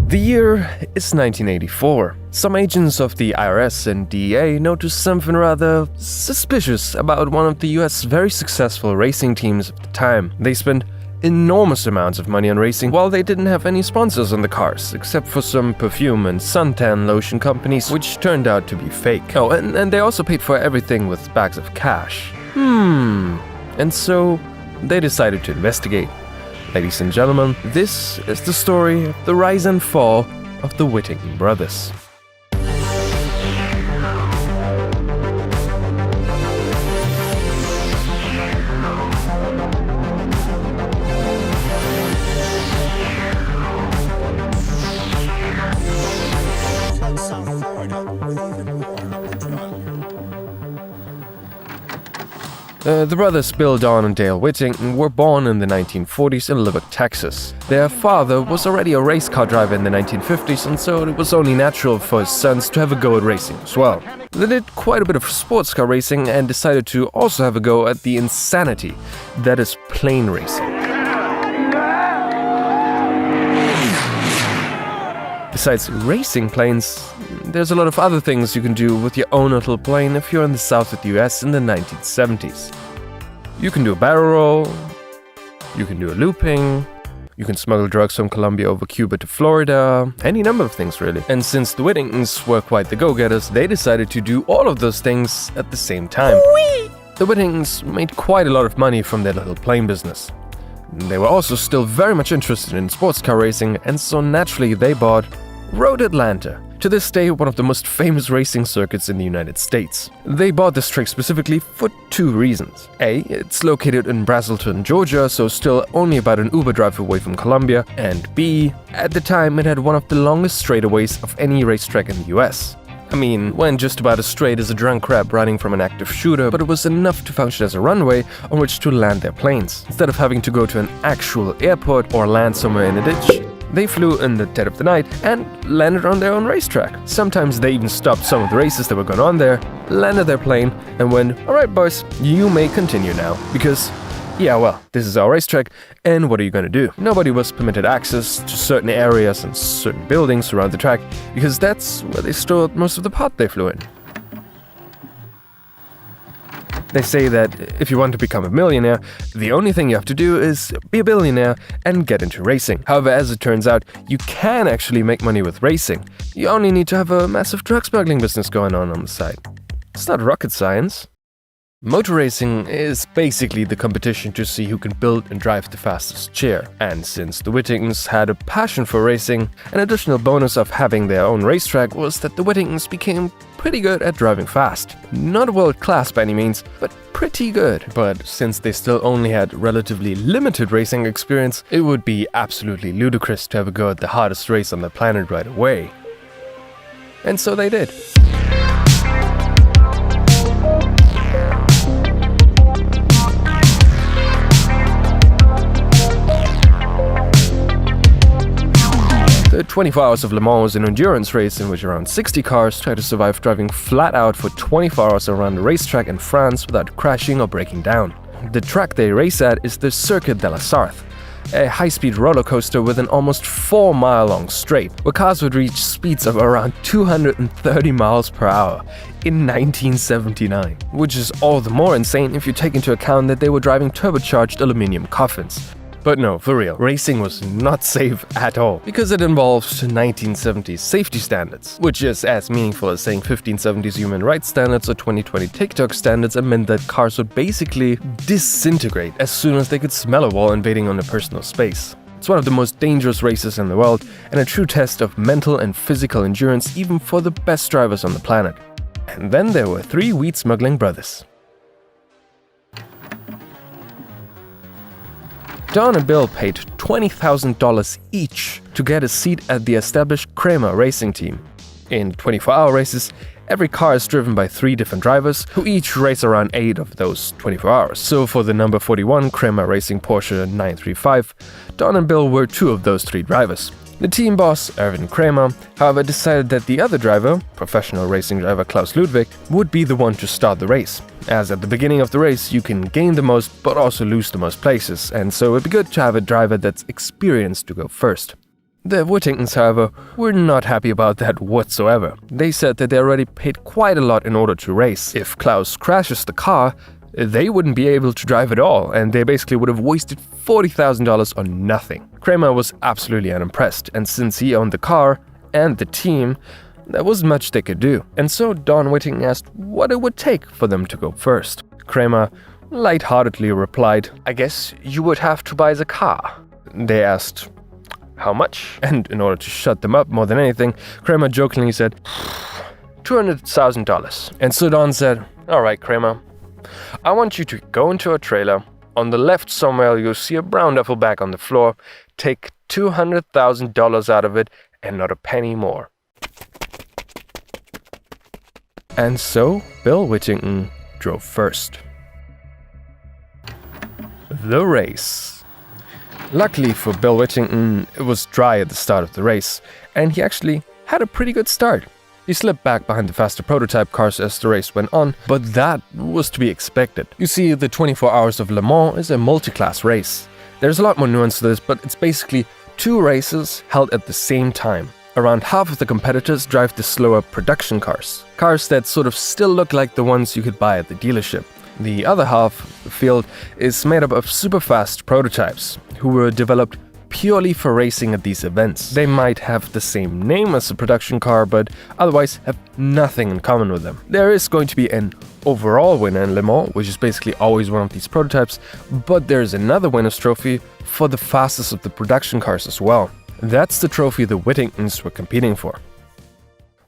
The year is 1984. Some agents of the IRS and DEA noticed something rather suspicious about one of the US very successful racing teams of the time. They spent enormous amounts of money on racing while they didn't have any sponsors on the cars, except for some perfume and suntan lotion companies, which turned out to be fake. Oh, and they also paid for everything with bags of cash. And so they decided to investigate. Ladies and gentlemen, this is the story of the rise and fall of the Whittington brothers. The brothers Bill, Don, and Dale Whittington were born in the 1940s in Lubbock, Texas. Their father was already a race car driver in the 1950s, and so it was only natural for his sons to have a go at racing as well. They did quite a bit of sports car racing and decided to also have a go at the insanity that is plane racing. Besides racing planes, there's a lot of other things you can do with your own little plane if you're in the south of the US in the 1970s. You can do a barrel roll, you can do a looping, you can smuggle drugs from Colombia over Cuba to Florida, any number of things really. And since the Whittingtons were quite the go-getters, they decided to do all of those things at the same time. The Whittingtons made quite a lot of money from their little plane business. They were also still very much interested in sports car racing, and so naturally they bought Road Atlanta, to this day one of the most famous racing circuits in the United States. They bought this track specifically for two reasons. A, it's located in Braselton, Georgia, so still only about an Uber drive away from Columbia, and B, at the time it had one of the longest straightaways of any racetrack in the US. I mean, went just about as straight as a drunk crab running from an active shooter, but it was enough to function as a runway on which to land their planes. Instead of having to go to an actual airport or land somewhere in a ditch, they flew in the dead of the night and landed on their own racetrack. Sometimes they even stopped some of the races that were going on there, landed their plane, and went, "Alright boys, you may continue now, because yeah, well, this is our racetrack, and what are you going to do?" Nobody was permitted access to certain areas and certain buildings around the track, because that's where they stored most of the pot they flew in. They say that if you want to become a millionaire, the only thing you have to do is be a billionaire and get into racing. However, as it turns out, you can actually make money with racing. You only need to have a massive drug smuggling business going on the side. It's not rocket science. Motor racing is basically the competition to see who can build and drive the fastest chair. And since the Whittingtons had a passion for racing, an additional bonus of having their own racetrack was that the Whittingtons became pretty good at driving fast. Not world class by any means, but pretty good. But since they still only had relatively limited racing experience, it would be absolutely ludicrous to have a go at the hardest race on the planet right away. And so they did. The 24 Hours of Le Mans is an endurance race in which around 60 cars try to survive driving flat out for 24 hours around a racetrack in France without crashing or breaking down. The track they race at is the Circuit de la Sarthe, a high-speed roller coaster with an almost 4-mile-long straight, where cars would reach speeds of around 230 miles per hour in 1979, which is all the more insane if you take into account that they were driving turbocharged aluminum coffins. But no, for real, racing was not safe at all, because it involved 1970s safety standards, which is as meaningful as saying 1570s human rights standards or 2020 TikTok standards, and meant that cars would basically disintegrate as soon as they could smell a wall invading on their personal space. It's one of the most dangerous races in the world, and a true test of mental and physical endurance even for the best drivers on the planet. And then there were three weed smuggling brothers. Don and Bill paid $20,000 each to get a seat at the established Kramer racing team. In 24-hour races, every car is driven by 3 different drivers, who each race around 8 of those 24 hours. So for the number 41 Kramer Racing Porsche 935, Don and Bill were 2 of those 3 drivers. The team boss, Erwin Kramer, however, decided that the other driver, professional racing driver Klaus Ludwig, would be the one to start the race, as at the beginning of the race you can gain the most but also lose the most places, and so it'd be good to have a driver that's experienced to go first. The Whittingtons, however, were not happy about that whatsoever. They said that they already paid quite a lot in order to race. If Klaus crashes the car, they wouldn't be able to drive at all, and they basically would have wasted $40,000 on nothing. Kramer was absolutely unimpressed, and since he owned the car and the team, there wasn't much they could do. And so Don Whittington asked what it would take for them to go first. Kramer lightheartedly replied, "I guess you would have to buy the car." They asked, "How much?" And in order to shut them up more than anything, Kramer jokingly said, $200,000. And so Don said, "All right, Kramer, I want you to go into a trailer. On the left somewhere you'll see a brown duffel bag on the floor. Take $200,000 out of it and not a penny more." And so Bill Whittington drove first. The race. Luckily for Bill Whittington, it was dry at the start of the race, and he actually had a pretty good start. He slipped back behind the faster prototype cars as the race went on, but that was to be expected. You see, the 24 Hours of Le Mans is a multi-class race. There's a lot more nuance to this, but it's basically 2 races held at the same time. Around half of the competitors drive the slower production cars that sort of still look like the ones you could buy at the dealership. The other half of the field is made up of super fast prototypes who were developed purely for racing at these events. They might have the same name as a production car, but otherwise have nothing in common with them. There is going to be an overall winner in Le Mans, which is basically always one of these prototypes, but there is another winner's trophy for the fastest of the production cars as well. That's the trophy the Whittingtons were competing for.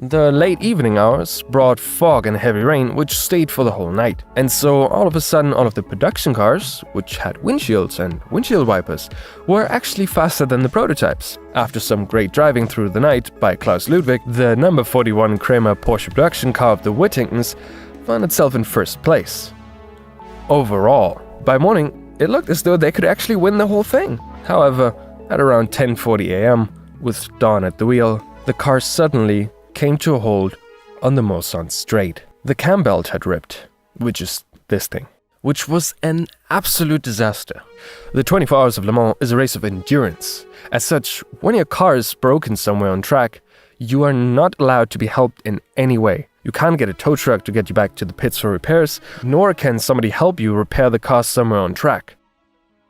The late evening hours brought fog and heavy rain, which stayed for the whole night. And so all of a sudden, all of the production cars, which had windshields and windshield wipers, were actually faster than the prototypes. After some great driving through the night by Klaus Ludwig, the number 41 Kramer Porsche production car of the Whittingtons found itself in first place. Overall, by morning, it looked as though they could actually win the whole thing. However, at around 10:40 a.m., with Don at the wheel, the car suddenly came to a halt on the Mulsanne straight. The cam belt had ripped, which is this thing, which was an absolute disaster. The 24 Hours of Le Mans is a race of endurance. As such, when your car is broken somewhere on track, you are not allowed to be helped in any way. You can't get a tow truck to get you back to the pits for repairs, nor can somebody help you repair the car somewhere on track.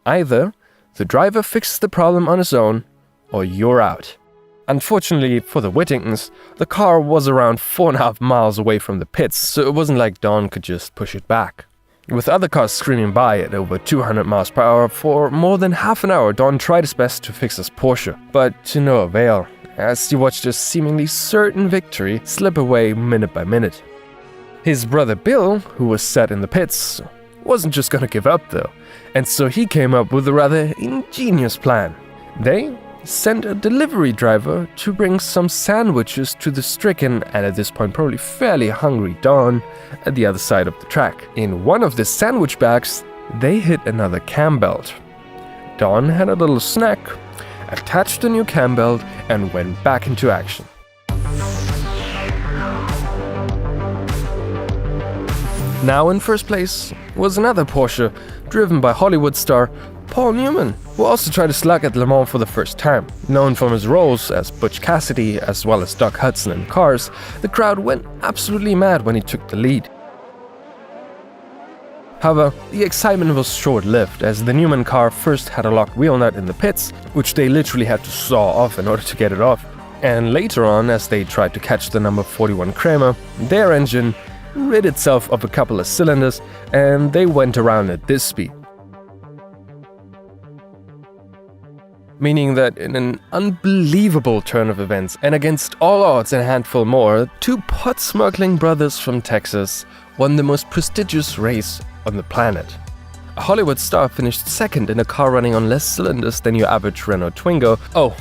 Either the driver fixes the problem on his own, or you're out. Unfortunately for the Whittingtons, the car was around 4.5 miles away from the pits, so it wasn't like Don could just push it back. With other cars screaming by at over 200 miles per hour for more than half an hour, Don tried his best to fix his Porsche, but to no avail, as he watched his seemingly certain victory slip away minute by minute. His brother Bill, who was sat in the pits, wasn't just gonna give up though, and so he came up with a rather ingenious plan. They sent a delivery driver to bring some sandwiches to the stricken and at this point probably fairly hungry Don at the other side of the track. In one of the sandwich bags, they hit another cam belt. Don had a little snack, attached a new cam belt, and went back into action. Now in first place was another Porsche, driven by Hollywood star Paul Newman, who also tried to slug at Le Mans for the first time. Known from his roles as Butch Cassidy as well as Doc Hudson in Cars, the crowd went absolutely mad when he took the lead. However, the excitement was short-lived, as the Newman car first had a locked wheel nut in the pits, which they literally had to saw off in order to get it off. And later on, as they tried to catch the number 41 Kramer, their engine rid itself of a couple of cylinders, and they went around at this speed. Meaning that in an unbelievable turn of events, and against all odds and a handful more, 2 pot-smuggling brothers from Texas won the most prestigious race on the planet. A Hollywood star finished second in a car running on less cylinders than your average Renault Twingo. Oh,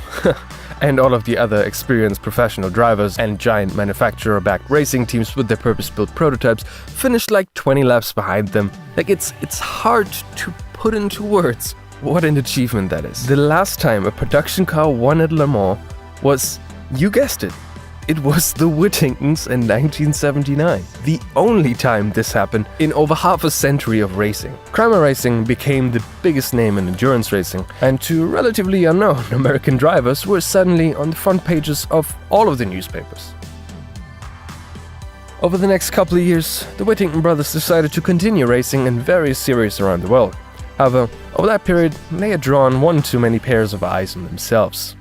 and all of the other experienced professional drivers and giant manufacturer-backed racing teams with their purpose-built prototypes finished like 20 laps behind them. Like, it's hard to put into words what an achievement that is. The last time a production car won at Le Mans was, you guessed it, It was the Whittingtons in 1979, the only time this happened in over half a century of racing. Kramer Racing became the biggest name in endurance racing, and two relatively unknown American drivers were suddenly on the front pages of all of the newspapers. Over the next couple of years, the Whittington brothers decided to continue racing in various series around the world. However, over that period, they had drawn one too many pairs of eyes on themselves.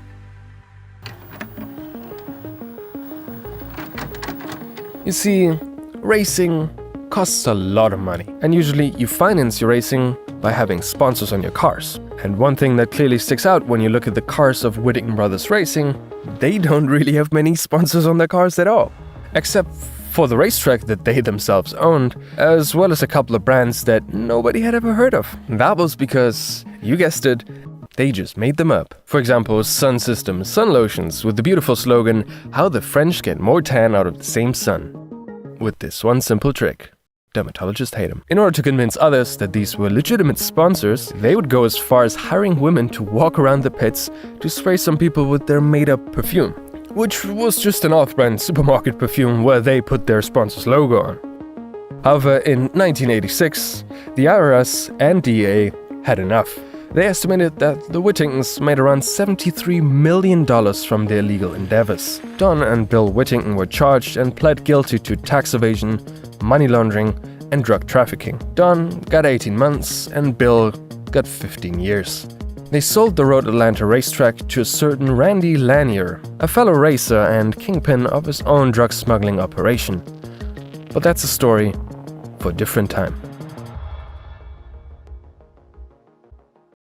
You see, racing costs a lot of money, and usually you finance your racing by having sponsors on your cars. And one thing that clearly sticks out when you look at the cars of Whittington Brothers Racing, they don't really have many sponsors on their cars at all, except for the racetrack that they themselves owned, as well as a couple of brands that nobody had ever heard of. That was because, you guessed it, they just made them up. For example, Sun System sun lotions with the beautiful slogan, "How the French get more tan out of the same sun." With this one simple trick. Dermatologists hate them. In order to convince others that these were legitimate sponsors, they would go as far as hiring women to walk around the pits to spray some people with their made-up perfume, which was just an off-brand supermarket perfume where they put their sponsor's logo on. However, in 1986, the IRS and DEA had enough. They estimated that the Whittingtons made around $73 million from their illegal endeavors. Don and Bill Whittington were charged and pled guilty to tax evasion, money laundering, and drug trafficking. Don got 18 months and Bill got 15 years. They sold the Road Atlanta racetrack to a certain Randy Lanier, a fellow racer and kingpin of his own drug smuggling operation. But that's a story for a different time.